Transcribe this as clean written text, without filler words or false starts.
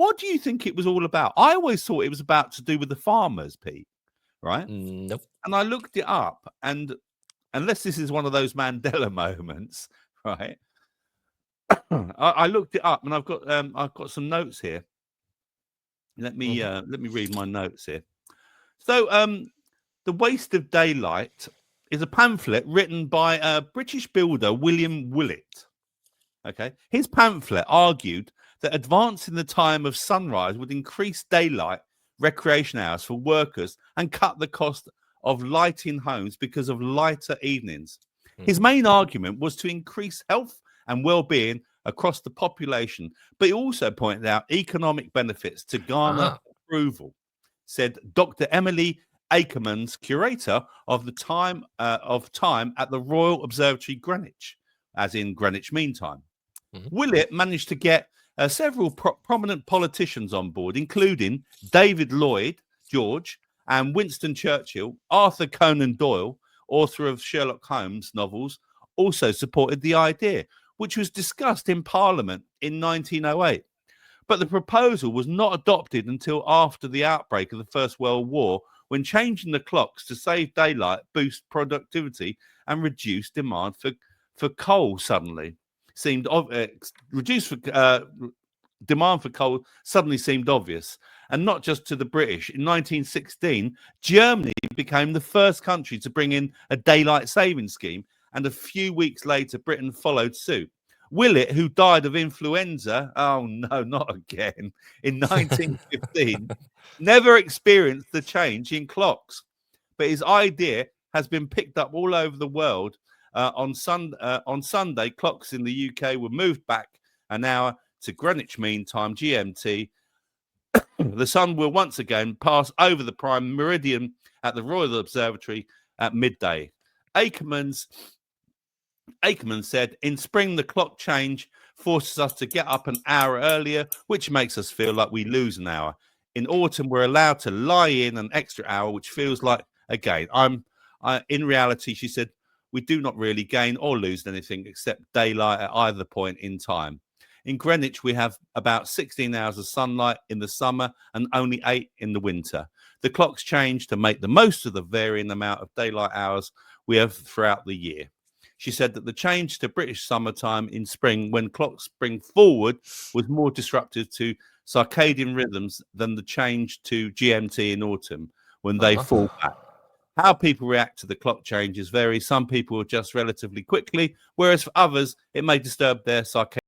What do you think it was all about? I always thought it was about to do with the farmers, Pete, right? Nope. And I looked it up, and unless this is one of those Mandela moments, right? I looked it up, and I've got some notes here. Let me read my notes here. So, The Waste of Daylight is a pamphlet written by British builder William Willett. Okay, his pamphlet argued that advancing the time of sunrise would increase daylight recreation hours for workers and cut the cost of lighting homes because of lighter evenings. His main argument was to increase health and well-being across the population, but he also pointed out economic benefits to garner approval, said Dr. Emily Akermans, curator of the time at the Royal Observatory Greenwich, as in Greenwich Mean Time. Willett managed to get several prominent politicians on board, including David Lloyd George and Winston Churchill. Arthur Conan Doyle, author of Sherlock Holmes novels, also supported the idea, which was discussed in Parliament in 1908. But the proposal was not adopted until after the outbreak of the First World War, when changing the clocks to save daylight boost productivity and reduce demand for coal suddenly seemed demand for coal suddenly seemed obvious, and not just to the British. In 1916, Germany became the first country to bring in a daylight saving scheme, and a few weeks later, Britain followed suit. Willett, who died of influenza, oh no, not again, in 1915, never experienced the change in clocks, but his idea has been picked up all over the world. On Sunday, clocks in the UK were moved back an hour to Greenwich Mean Time, GMT. The sun will once again pass over the prime meridian at the Royal Observatory at midday. Akermans said, in spring, the clock change forces us to get up an hour earlier, which makes us feel like we lose an hour. In autumn, we're allowed to lie in an extra hour, which feels like a gain. In reality, she said, we do not really gain or lose anything except daylight at either point in time. In Greenwich, we have about 16 hours of sunlight in the summer and only 8 in the winter. The clocks change to make the most of the varying amount of daylight hours we have throughout the year. She said that the change to British summertime in spring, when clocks spring forward, was more disruptive to circadian rhythms than the change to GMT in autumn, when they fall back. How people react to the clock changes vary. Some people adjust relatively quickly, whereas for others, it may disturb their circadian